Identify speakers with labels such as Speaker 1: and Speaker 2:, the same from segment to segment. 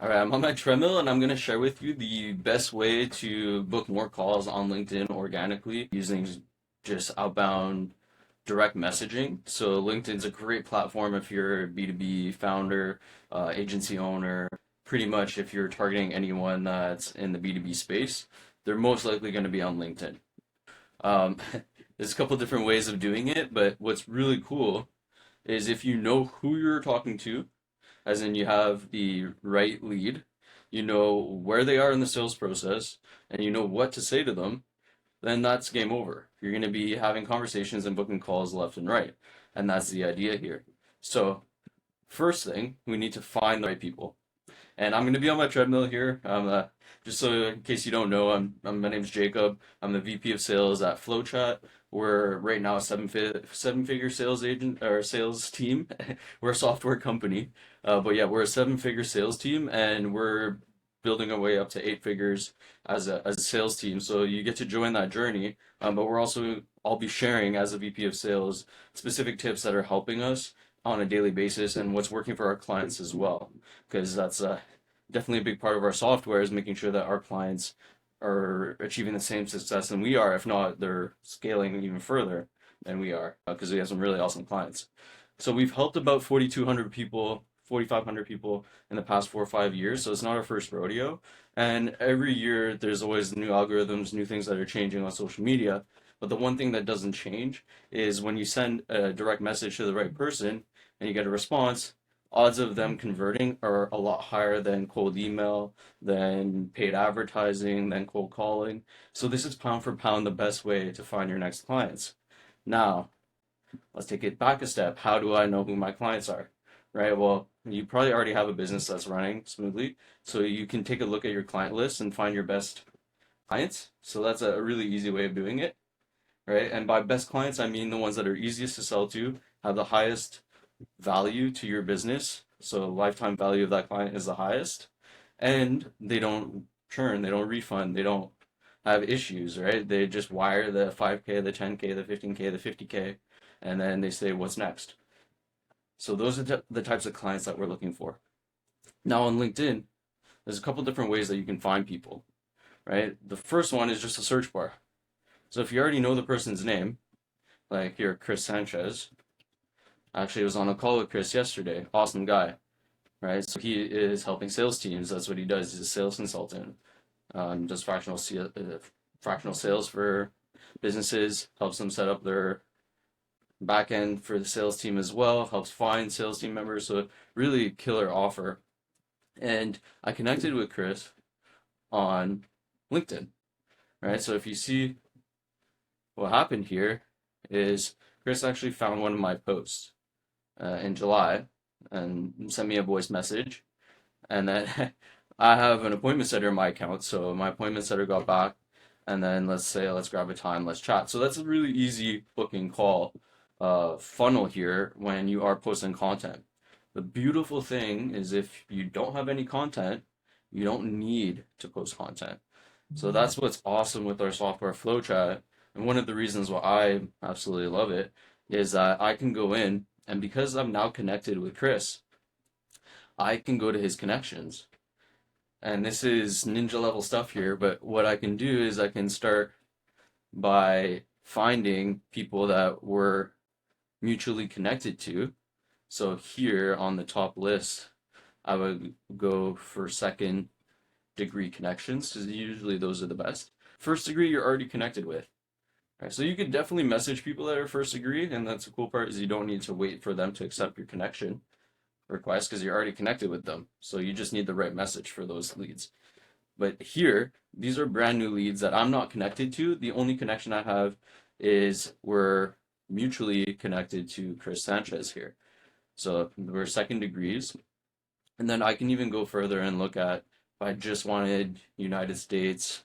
Speaker 1: All right, I'm on my treadmill and I'm going to share with you the best way to book more calls on LinkedIn organically using just outbound direct messaging. So LinkedIn's a great platform if you're a B2B founder, agency owner, pretty much if you're targeting anyone that's in the B2B space, they're most likely going to be on LinkedIn. Um, there's a couple different ways of doing it, but what's really cool is if you know who you're talking to, as in you have the right lead, you know where they are in the sales process, and you know what to say to them, then that's game over. You're going to be having conversations and booking calls left and right. And that's the idea here. So, first thing, we need to find the right people. And I'm going to be on my treadmill here. Just so in case you don't know, my name's Jacob. I'm the VP of Sales at FlowChat. We're right now a seven figure sales agent or sales team. We're a software company, but yeah, we're a seven figure sales team, and we're building our way up to eight figures as a sales team. So you get to join that journey. But I'll be sharing as a VP of Sales specific tips that are helping us on a daily basis and what's working for our clients as well, because that's definitely a big part of our software is making sure that our clients are achieving the same success than we are. If not, they're scaling even further than we are because we have some really awesome clients. So we've helped about 4,200 people, 4,500 people in the past 4 or 5 years. So it's not our first rodeo. And every year there's always new algorithms, new things that are changing on social media. But the one thing that doesn't change is when you send a direct message to the right person and you get a response, odds of them converting are a lot higher than cold email, than paid advertising, than cold calling. So this is pound for pound the best way to find your next clients. Now, let's take it back a step. How do I know who my clients are? Right? Well, you probably already have a business that's running smoothly. So you can take a look at your client list and find your best clients. So that's a really easy way of doing it, right? And by best clients, I mean the ones that are easiest to sell to, have the highest value to your business. So lifetime value of that client is the highest, and they don't churn, they don't refund, they don't have issues, right? They just wire the 5K, the 10K, the 15K, the 50K, and then they say, what's next? So those are the types of clients that we're looking for. Now on LinkedIn, there's a couple different ways that you can find people, right? The first one is just a search bar. So if you already know the person's name, like here, Chris Sanchez, actually I was on a call with Chris yesterday, awesome guy, right? So he is helping sales teams. That's what he does. He's a sales consultant. Does fractional sales for businesses, helps them set up their back end for the sales team as well, helps find sales team members. So really killer offer. And I connected with Chris on LinkedIn, right? So if you see what happened here is Chris actually found one of my posts in July and sent me a voice message. And then I have an appointment setter in my account. So my appointment setter got back. And then let's grab a time, let's chat. So that's a really easy booking call funnel here when you are posting content. The beautiful thing is if you don't have any content, you don't need to post content. So that's what's awesome with our software FlowChat. And one of the reasons why I absolutely love it is that I can go in and because I'm now connected with Chris, I can go to his connections. And this is ninja level stuff here, but what I can do is I can start by finding people that we're mutually connected to. So here on the top list, I would go for second degree connections because usually those are the best. First degree you're already connected with. Right, so you could definitely message people that are first degree, and that's the cool part is you don't need to wait for them to accept your connection request because you're already connected with them. So you just need the right message for those leads. But here, these are brand new leads that I'm not connected to. The only connection I have is we're mutually connected to Chris Sanchez here. So we're second degrees. And then I can even go further and look at if I just wanted United States,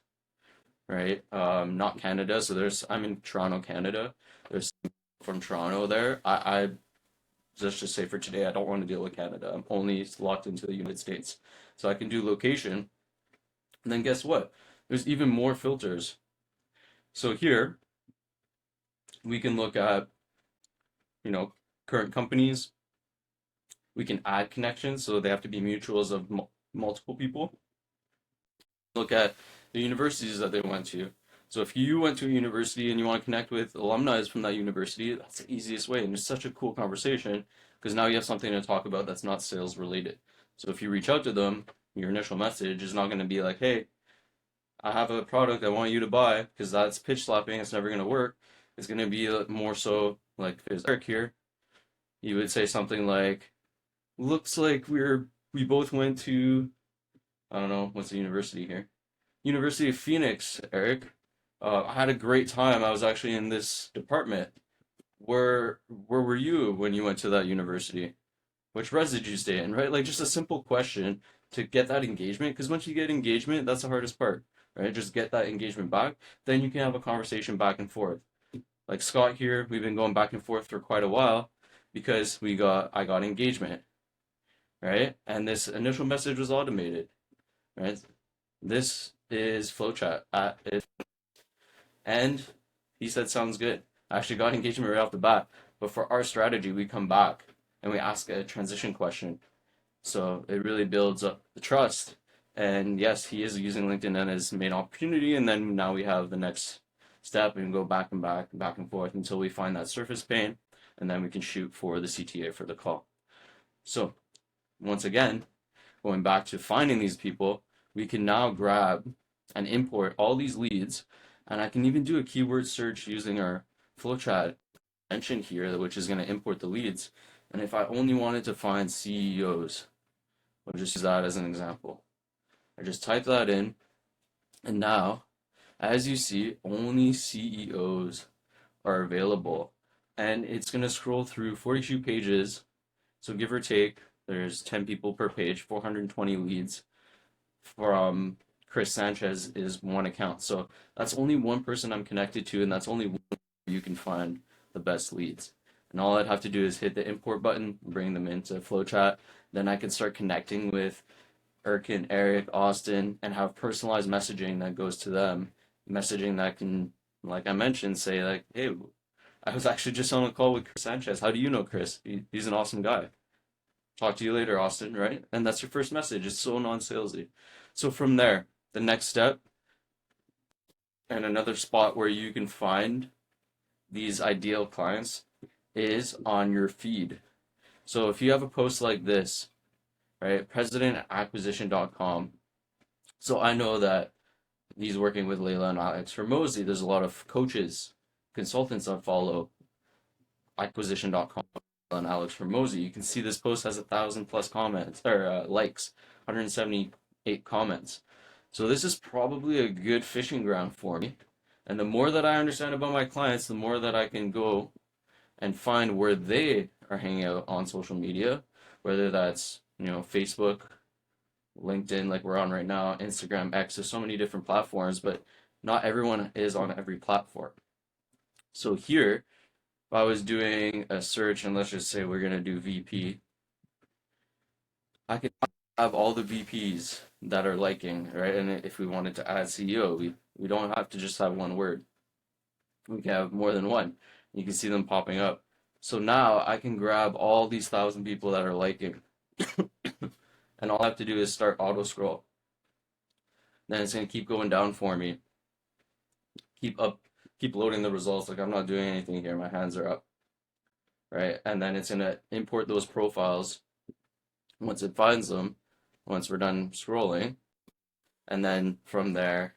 Speaker 1: right? Not Canada. So I'm in Toronto, Canada. There's from Toronto there. I let's just say for today, I don't want to deal with Canada. I'm only locked into the United States. So I can do location. And then guess what? There's even more filters. So here we can look at, you know, current companies. We can add connections. So they have to be mutuals of multiple people, look at the universities that they went to. So if you went to a university and you want to connect with alumni from that university, that's the easiest way. And it's such a cool conversation because now you have something to talk about that's not sales related. So if you reach out to them, your initial message is not going to be like, hey, I have a product I want you to buy, because that's pitch slapping. It's never going to work. It's going to be more so like if there's Eric here, you would say something like, looks like we both went to, I don't know, what's the university here? University of Phoenix, Eric. I had a great time. I was actually in this department. Where were you when you went to that university? Which res did you stay in, right? Like just a simple question to get that engagement. Because once you get engagement, that's the hardest part, right? Just get that engagement back. Then you can have a conversation back and forth. Like Scott here, we've been going back and forth for quite a while because I got engagement, right? And this initial message was automated, right? This is FlowChat and he said sounds good. I actually got engagement right off the bat. But for our strategy, we come back and we ask a transition question. So it really builds up the trust. And yes, he is using LinkedIn as his main opportunity. And then now we have the next step and go back and back and forth until we find that surface pain. And then we can shoot for the CTA for the call. So once again, going back to finding these people, we can now grab and import all these leads. And I can even do a keyword search using our FlowChat mentioned here, which is going to import the leads. And if I only wanted to find CEOs, I'll just use that as an example. I just type that in, and now, as you see, only CEOs are available. And it's going to scroll through 42 pages. So give or take, there's 10 people per page, 420 leads from Chris Sanchez is one account. So that's only one person I'm connected to, and that's only one where you can find the best leads. And all I'd have to do is hit the import button, bring them into FlowChat. Then I can start connecting with Erkin, Eric, Austin, and have personalized messaging that goes to them. Messaging that can, like I mentioned, say like, hey, I was actually just on a call with Chris Sanchez. How do you know Chris? He's an awesome guy. Talk to you later, Austin, right? And that's your first message. It's so non-salesy. So from there, the next step and another spot where you can find these ideal clients is on your feed. So if you have a post like this, right, presidentacquisition.com. So I know that he's working with Layla and Alex for Mosley. There's a lot of coaches, consultants that follow acquisition.com and Alex for Mosley. You can see this post has 1,000 plus comments or likes, 178 comments. So this is probably a good fishing ground for me. And the more that I understand about my clients, the more that I can go and find where they are hanging out on social media, whether that's, Facebook, LinkedIn, like we're on right now, Instagram, X. There's so many different platforms, but not everyone is on every platform. So here, if I was doing a search, and let's just say we're going to do VP, I could have all the VPs that are liking, right? And if we wanted to add CEO, we don't have to just have one word. We can have more than one. You can see them popping up. So now I can grab all these 1,000 people that are liking, and all I have to do is start auto scroll. Then it's going to keep going down for me. Keep loading the results. Like I'm not doing anything here. My hands are up, right? And then it's going to import those profiles once it finds them, once we're done scrolling. And then from there,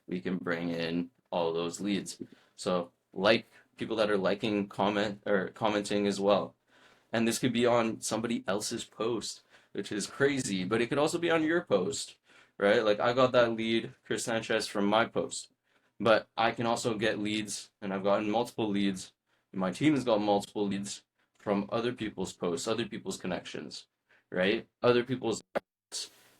Speaker 1: we can bring in all those leads. So like people that are liking, comment or commenting as well. And this could be on somebody else's post, which is crazy, but it could also be on your post, right? Like I got that lead, Chris Sanchez, from my post, but I can also get leads, and I've gotten multiple leads. My team has got multiple leads from other people's posts, other people's connections, right? Other people's,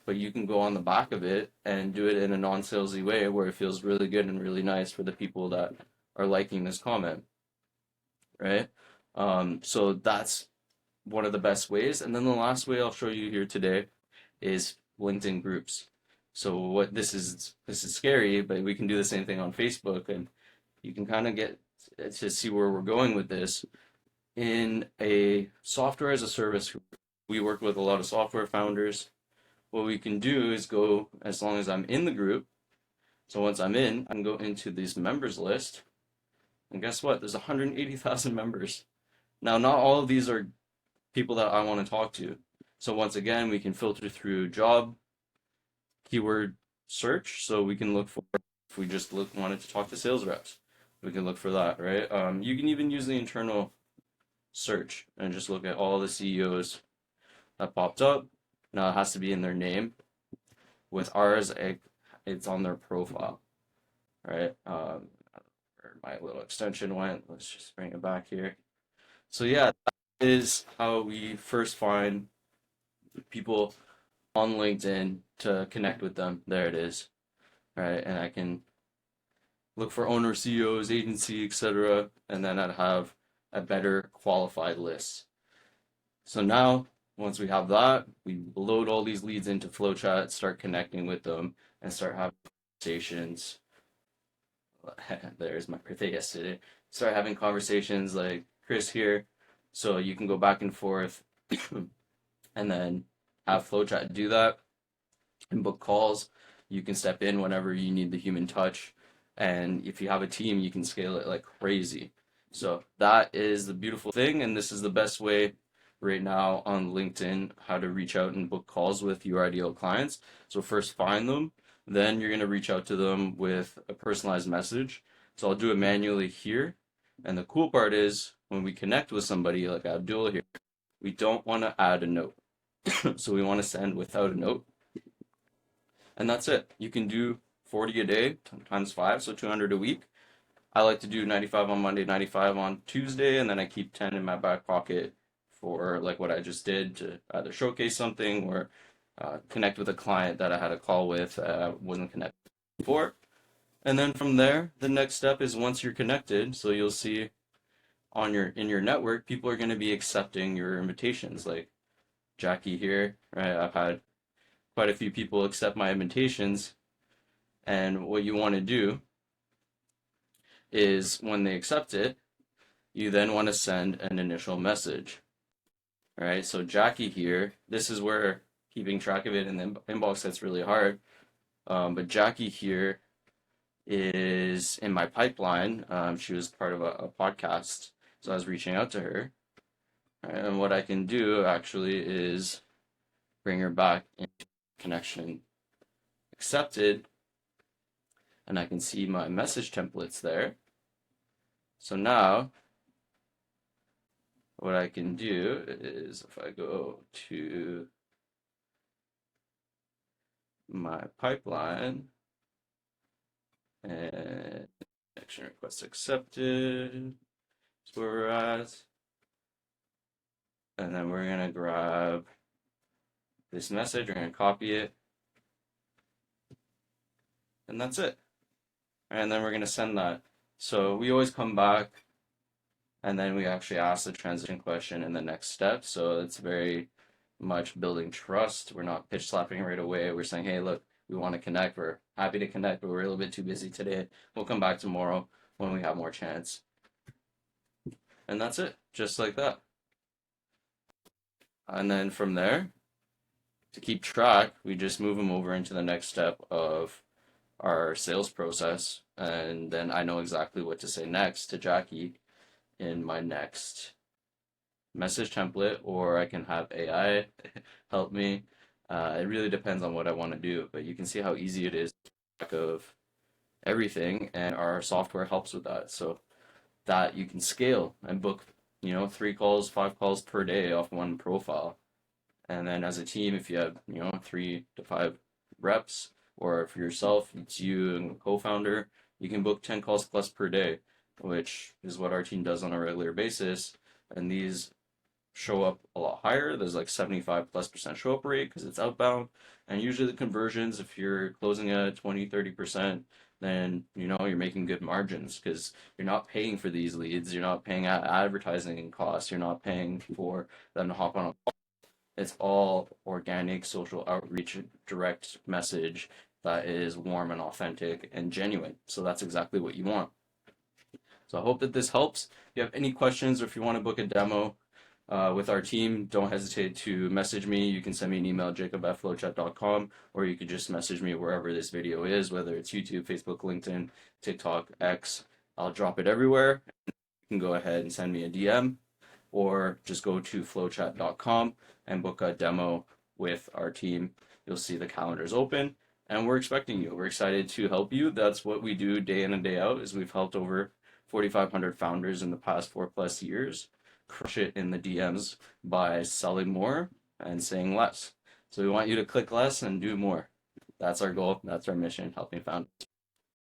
Speaker 1: but you can go on the back of it and do it in a non-salesy way where it feels really good and really nice for the people that are liking this comment, right? So that's one of the best ways. And then the last way I'll show you here today is LinkedIn groups. So what this is scary, but we can do the same thing on Facebook, and you can kind of get to see where we're going with this. In a software as a service, we work with a lot of software founders. what we can do is go, as long as I'm in the group, so once I'm in, I can go into this members list, and guess what? There's 180,000 members. Now, not all of these are people that I want to talk to. So once again, we can filter through job, keyword search, so we can look for, if we just wanted to talk to sales reps, we can look for that, right? You can even use the internal search and just look at all the CEOs that popped up. Now it has to be in their name. With ours, it's on their profile, right? Where my little extension went. Let's just bring it back here. So yeah, that is how we first find people on LinkedIn to connect with them. There it is, right? And I can look for owner, CEOs, agency, etc. And then I'd have a better qualified list. So now, once we have that, we load all these leads into FlowChat, start connecting with them, and start having conversations. There's my birthday yesterday. Start having conversations like Chris here. So you can go back and forth and then have FlowChat do that and book calls. You can step in whenever you need the human touch. And if you have a team, you can scale it like crazy. So that is the beautiful thing. And this is the best way right now on LinkedIn, how to reach out and book calls with your ideal clients. So first find them, then you're going to reach out to them with a personalized message. So I'll do it manually here. And the cool part is when we connect with somebody like Abdul here, we don't want to add a note. So we want to send without a note. And that's it. You can do 40 a day times 5, so 200 a week. I like to do 95 on Monday, 95 on Tuesday, and then I keep 10 in my back pocket for like what I just did to either showcase something or connect with a client that I had a call with wasn't connected before. And then from there, the next step is once you're connected, so you'll see on in your network, people are going to be accepting your invitations. Like Jackie here, right? I've had quite a few people accept my invitations, and what you want to do is when they accept it, you then want to send an initial message. All right, so Jackie here, this is where keeping track of it in the inbox gets really hard. But Jackie here is in my pipeline. She was part of a podcast, so I was reaching out to her. And what I can do actually is bring her back into connection accepted, and I can see my message templates there. So now what I can do is if I go to my pipeline and connection request accepted, that's where we're at. And then we're going to grab this message, we're going to copy it, and that's it. And then we're going to send that. So we always come back and then we actually ask the transition question in the next step. So it's very much building trust. We're not pitch slapping right away. We're saying, hey, look, we want to connect. We're happy to connect, but we're a little bit too busy today. We'll come back tomorrow when we have more chance. And that's it, just like that. And then from there, to keep track, we just move them over into the next step of our sales process. And then I know exactly what to say next to Jackie in my next message template, or I can have AI help me. It really depends on what I want to do, but you can see how easy it is to keep track of everything, and our software helps with that. So that you can scale and book, 3 calls, 5 calls per day off one profile. And then as a team, if you have, 3 to 5 reps, or if yourself, it's you and a co-founder, you can book 10 calls plus per day, which is what our team does on a regular basis. And these show up a lot higher. There's like 75+% show up rate because it's outbound. And usually the conversions, if you're closing at 20-30%, then you're making good margins because you're not paying for these leads, you're not paying advertising costs, you're not paying for them to hop on a call. It's all organic social outreach, direct message that is warm and authentic and genuine. So that's exactly what you want. So I hope that this helps. If you have any questions or if you want to book a demo, with our team. Don't hesitate to message me. You can send me an email, jacob@flowchat.com, or you could just message me wherever this video is, whether it's YouTube, Facebook, LinkedIn, TikTok, X. I'll drop it everywhere. You can go ahead and send me a DM, or just go to flowchat.com and book a demo with our team. You'll see the calendars open, and we're expecting you. We're excited to help you. That's what we do day in and day out, is we've helped over 4,500 founders in the past 4+ years crush it in the DMs by selling more and saying less. So we want you to click less and do more. That's our goal. That's our mission, helping founders.